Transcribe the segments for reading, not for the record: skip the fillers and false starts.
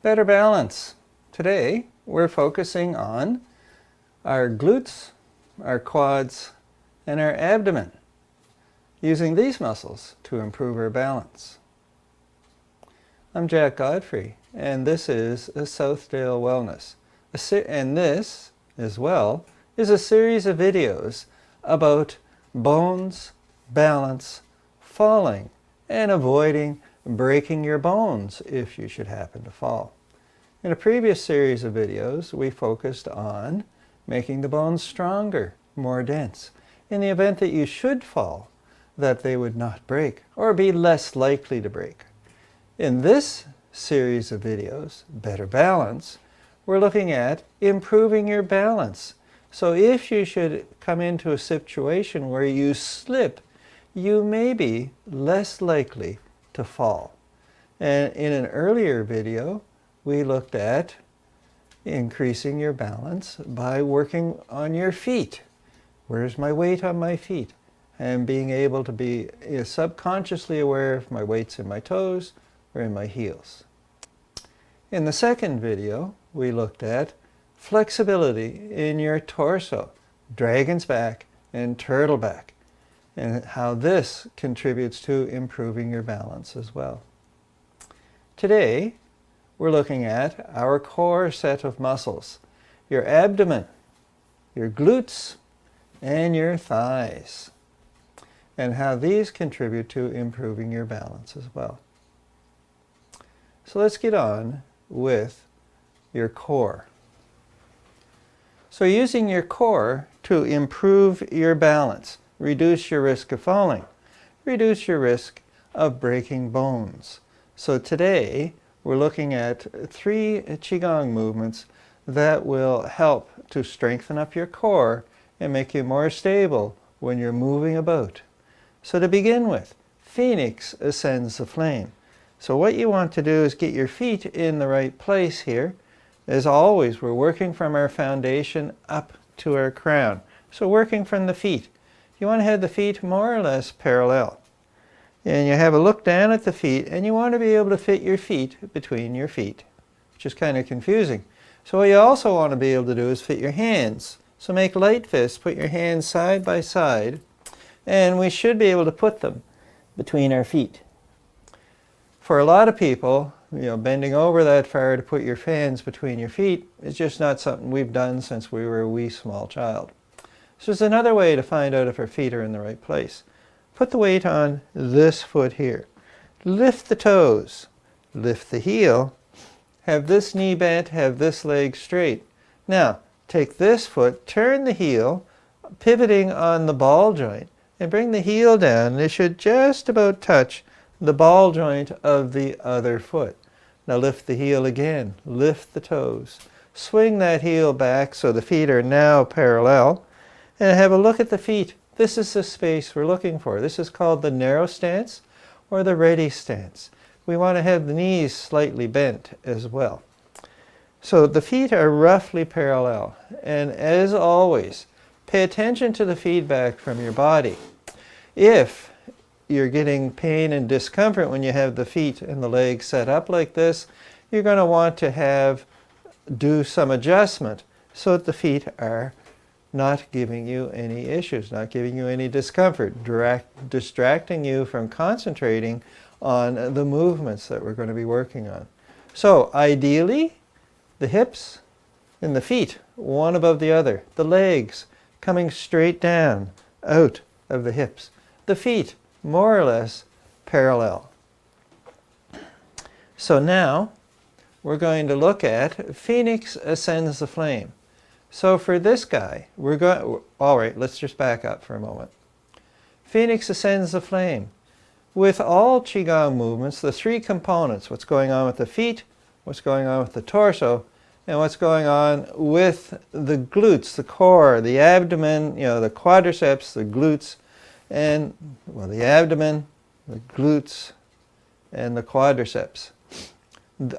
Better balance. Today we're focusing on our glutes, our quads, and our abdomen, using these muscles to improve our balance. I'm Jack Godfrey, and this is Southdale Wellness. And this, as well, is a series of videos about bones, balance, falling, and avoiding breaking your bones if you should happen to fall. In a previous series of videos, we focused on making the bones stronger, more dense, in the event that you should fall, that they would not break or be less likely to break. In this series of videos, Better Balance, we're looking at improving your balance. So if you should come into a situation where you slip, you may be less likely to fall. And in an earlier video, we looked at increasing your balance by working on your feet. Where's my weight on my feet? And being able to be subconsciously aware if my weight's in my toes or in my heels. In the second video, we looked at flexibility in your torso, dragon's back and turtle back, and how this contributes to improving your balance as well. Today, we're looking at our core set of muscles, your abdomen, your glutes, and your thighs, and how these contribute to improving your balance as well. So let's get on with your core. So using your core to improve your balance, reduce your risk of falling, reduce your risk of breaking bones. So today we're looking at 3 Qigong movements that will help to strengthen up your core and make you more stable when you're moving about. So to begin with, Phoenix ascends the flame. So what you want to do is get your feet in the right place here. As always, we're working from our foundation up to our crown. So working from the feet. You want to have the feet more or less parallel. And you have a look down at the feet, and you want to be able to fit your feet between your feet, which is kind of confusing. So what you also want to be able to do is fit your hands. So make light fists, put your hands side by side, and we should be able to put them between our feet. For a lot of people, bending over that far to put your hands between your feet is just not something we've done since we were a wee small child. So there's another way to find out if our feet are in the right place. Put the weight on this foot here. Lift the toes. Lift the heel. Have this knee bent, have this leg straight. Now, take this foot, turn the heel, pivoting on the ball joint, and bring the heel down. It should just about touch the ball joint of the other foot. Now lift the heel again. Lift the toes. Swing that heel back so the feet are now parallel. And have a look at the feet. This is the space we're looking for. This is called the narrow stance or the ready stance. We want to have the knees slightly bent as well. So the feet are roughly parallel. And as always, pay attention to the feedback from your body. If you're getting pain and discomfort when you have the feet and the legs set up like this, you're going to want to do some adjustment so that the feet are not giving you any issues, not giving you any discomfort, distracting you from concentrating on the movements that we're going to be working on. So ideally, the hips and the feet, one above the other. The legs coming straight down, out of the hips. The feet more or less parallel. So now we're going to look at Phoenix ascends the flame. So for this guy, all right, let's just back up for a moment. Phoenix ascends the flame. With all Qigong movements, the 3 components, what's going on with the feet, what's going on with the torso, and what's going on with the glutes, the core, the abdomen, the quadriceps, the glutes, and the abdomen, the glutes, and the quadriceps.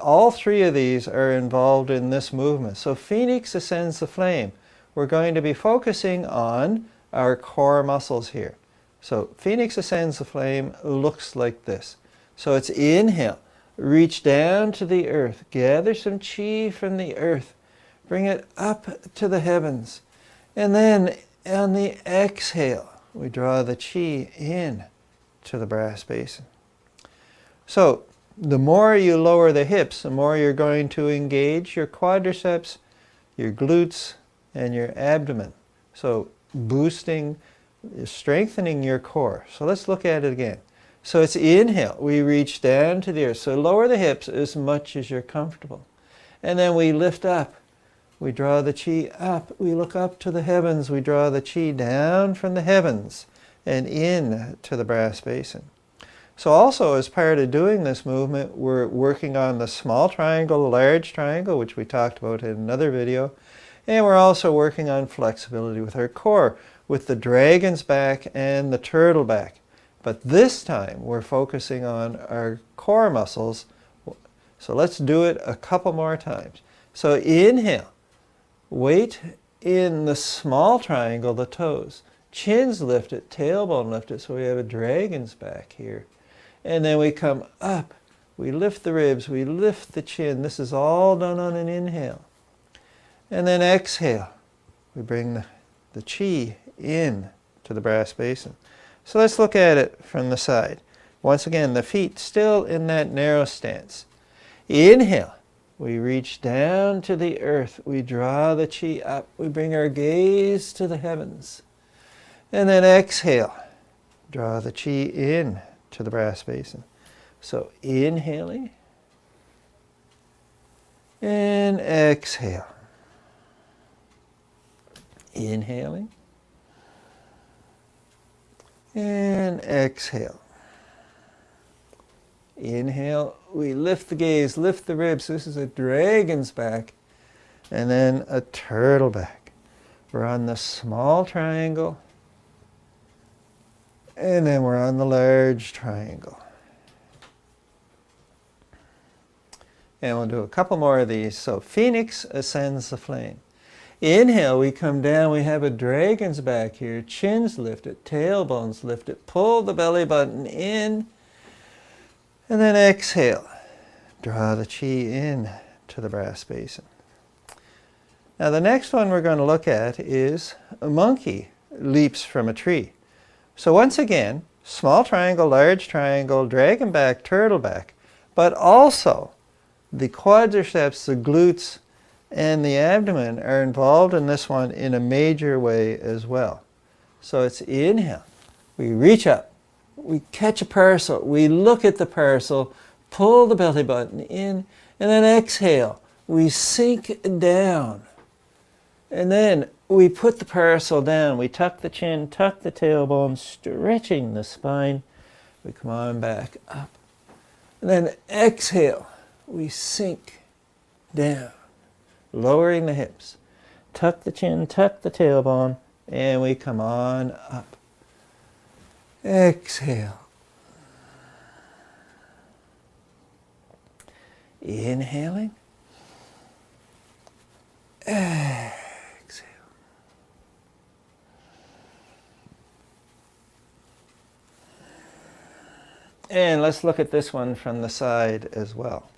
All 3 of these are involved in this movement. So Phoenix ascends the flame. We're going to be focusing on our core muscles here. So Phoenix ascends the flame looks like this. So it's inhale. reach down to the earth. Gather some chi from the earth. Bring it up to the heavens. And then on the exhale, we draw the chi in to the brass basin. So the more you lower the hips, the more you're going to engage your quadriceps, your glutes, and your abdomen. So boosting, strengthening your core. So let's look at it again. So it's inhale, we reach down to the earth. So lower the hips as much as you're comfortable. And then we lift up. We draw the chi up. We look up to the heavens. We draw the chi down from the heavens and in to the brass basin. So also as part of doing this movement, we're working on the small triangle, large triangle, which we talked about in another video. And we're also working on flexibility with our core, with the dragon's back and the turtle back. But this time we're focusing on our core muscles. So let's do it a couple more times. So inhale, weight in the small triangle, the toes. Chin's lifted, tailbone lifted, so we have a dragon's back here. And then we come up, we lift the ribs, we lift the chin. This is all done on an inhale. And then exhale, we bring the chi in to the brass basin. So let's look at it from the side. Once again, the feet still in that narrow stance. Inhale, we reach down to the earth. We draw the chi up. We bring our gaze to the heavens. And then exhale, draw the chi in to the brass basin. So inhaling and exhale. Inhaling and exhale. Inhale, we lift the gaze, lift the ribs. This is a dragon's back. And then a turtle back. We're on the small triangle. And then we're on the large triangle. And we'll do a couple more of these. So Phoenix ascends the flame. Inhale, we come down, we have a dragon's back here. Chin's lifted, tailbone's lifted. Pull the belly button in. And then exhale. Draw the chi in to the brass basin. Now the next one we're going to look at is a monkey leaps from a tree. So once again, small triangle, large triangle, dragon back, turtle back. But also the quadriceps, the glutes, and the abdomen are involved in this one in a major way as well. So it's inhale. We reach up. We catch a parasol. We look at the parasol, pull the belly button in, and then exhale. We sink down. And then we put the parasol down. We tuck the chin, tuck the tailbone, stretching the spine. We come on back up. And then exhale. We sink down, lowering the hips. Tuck the chin, tuck the tailbone, and we come on up. Exhale. Inhaling. Exhale. And let's look at this one from the side as well.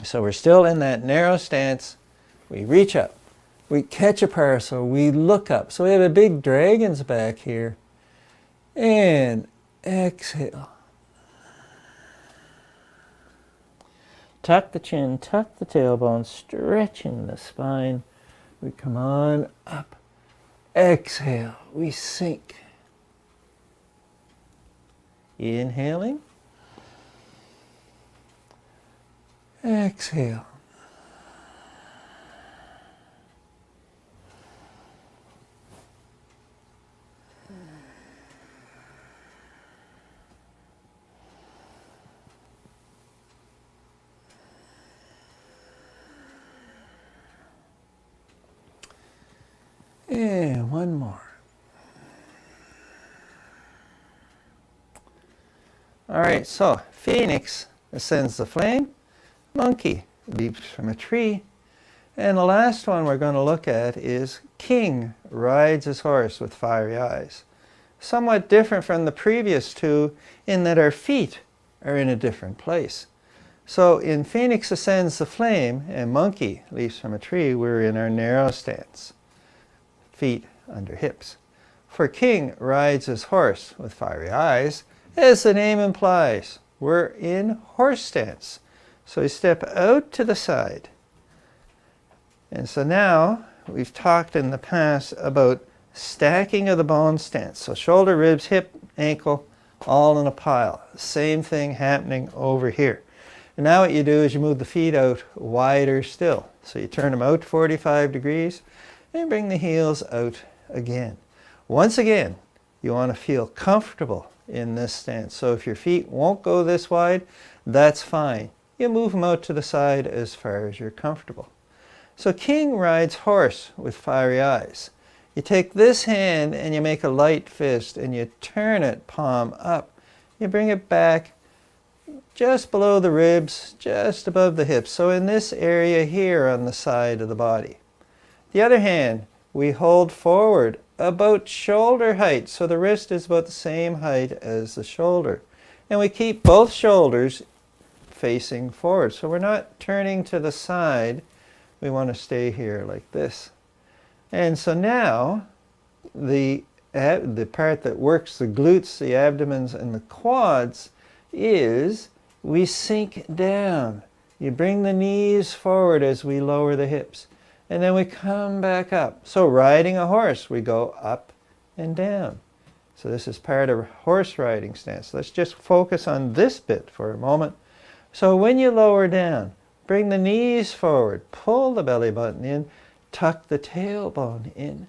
So we're still in that narrow stance. We reach up. We catch a parasol. We look up. So we have a big dragon's back here. And exhale. Tuck the chin, tuck the tailbone, stretching the spine. We come on up. Exhale. We sink. Inhaling. Exhale. And one more. All right, so Phoenix ascends the flame. Monkey leaps from a tree. And the last one we're going to look at is King rides his horse with fiery eyes. Somewhat different from the previous two in that our feet are in a different place. So in Phoenix Ascends the Flame and Monkey Leaps from a Tree, we're in our narrow stance, feet under hips. For King Rides His Horse with Fiery Eyes, as the name implies, we're in horse stance. So we step out to the side. And so now we've talked in the past about stacking of the bone stance. So shoulder, ribs, hip, ankle, all in a pile. Same thing happening over here. And now what you do is you move the feet out wider still. So you turn them out 45 degrees and bring the heels out again. Once again, you want to feel comfortable in this stance. So if your feet won't go this wide, that's fine. You move them out to the side as far as you're comfortable. So King Rides Horse with Fiery Eyes. You take this hand and you make a light fist and you turn it palm up. You bring it back just below the ribs, just above the hips. So in this area here on the side of the body. The other hand, we hold forward about shoulder height. So the wrist is about the same height as the shoulder. And we keep both shoulders facing forward. So we're not turning to the side. We want to stay here like this. And so now the part that works the glutes, the abdomens, and the quads is we sink down. You bring the knees forward as we lower the hips. And then we come back up. So riding a horse, we go up and down. So this is part of horse riding stance. Let's just focus on this bit for a moment. So when you lower down, bring the knees forward, pull the belly button in, tuck the tailbone in,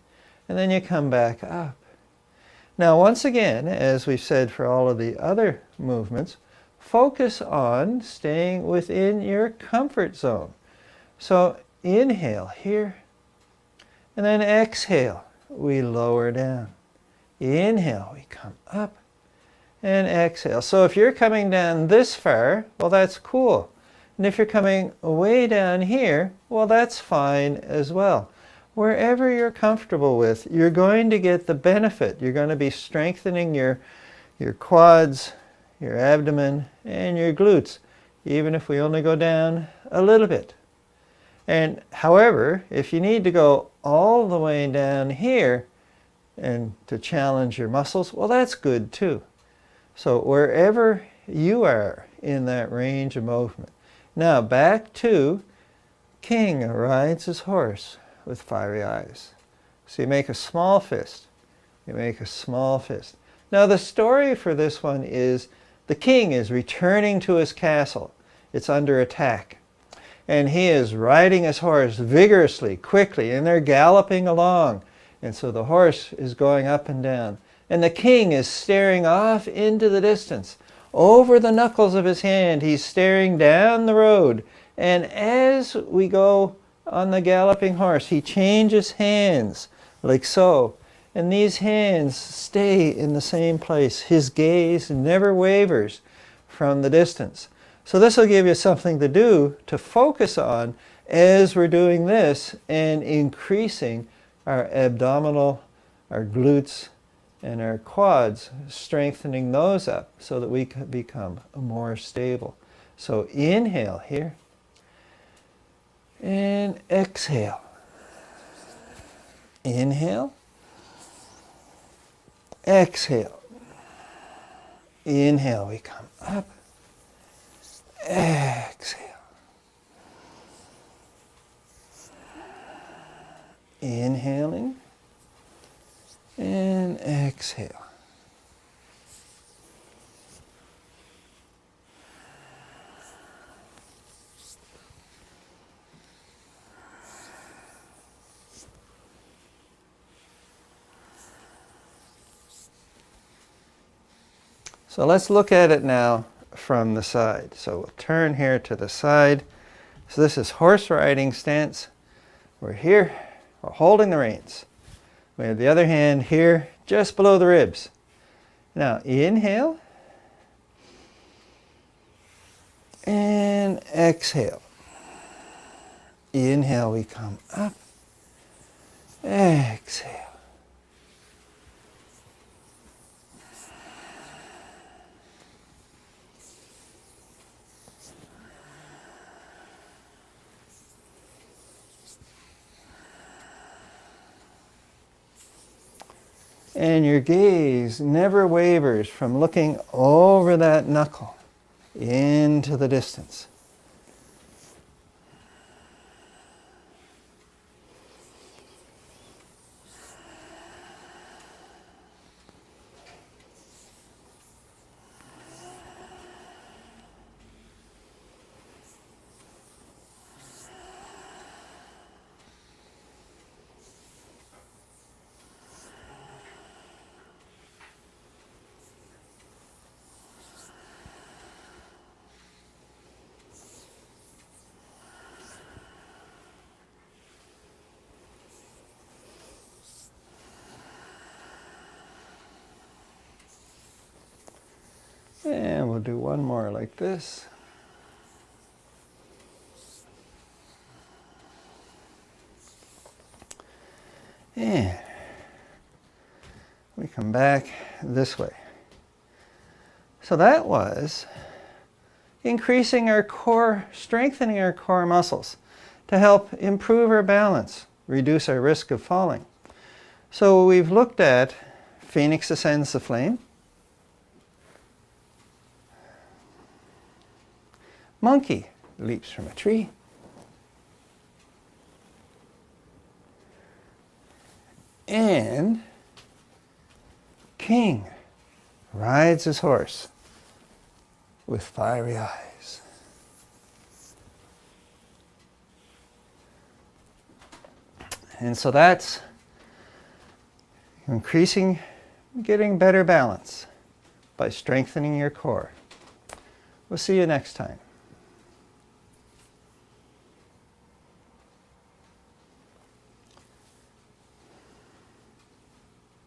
and then you come back up. Now once again, as we've said for all of the other movements, focus on staying within your comfort zone. So inhale here, and then exhale, we lower down. Inhale, we come up, and exhale. So if you're coming down this far, well, that's cool. And if you're coming way down here, well, that's fine as well. Wherever you're comfortable with, you're going to get the benefit. You're going to be strengthening your quads, your abdomen, and your glutes, even if we only go down a little bit. And however, if you need to go all the way down here and to challenge your muscles, well, that's good too. So wherever you are in that range of movement. Now back to King Rides His Horse with Fiery Eyes. So you make a small fist. You make a small fist. Now the story for this one is the king is returning to his castle. It's under attack. And he is riding his horse vigorously, quickly, and they're galloping along. And so the horse is going up and down. And the king is staring off into the distance. Over the knuckles of his hand, he's staring down the road. And as we go on the galloping horse, he changes hands, like so. And these hands stay in the same place. His gaze never wavers from the distance. So this will give you something to do, to focus on as we're doing this and increasing our abdominal, our glutes, and our quads, strengthening those up so that we can become more stable. So inhale here and exhale. Inhale, exhale. Inhale, we come up. Exhale. Inhaling and exhale. So let's look at it now from the side. So we'll turn here to the side. So this is horse riding stance. We're here, we're holding the reins. We have the other hand here, just below the ribs. Now inhale and exhale. Inhale, we come up. Exhale. And your gaze never wavers from looking over that knuckle into the distance. And we'll do one more like this. And we come back this way. So that was increasing our core, strengthening our core muscles to help improve our balance, reduce our risk of falling. So we've looked at Phoenix ascends the flame, monkey leaps from a tree, and king rides his horse with fiery eyes. And so that's increasing, getting better balance by strengthening your core. We'll see you next time.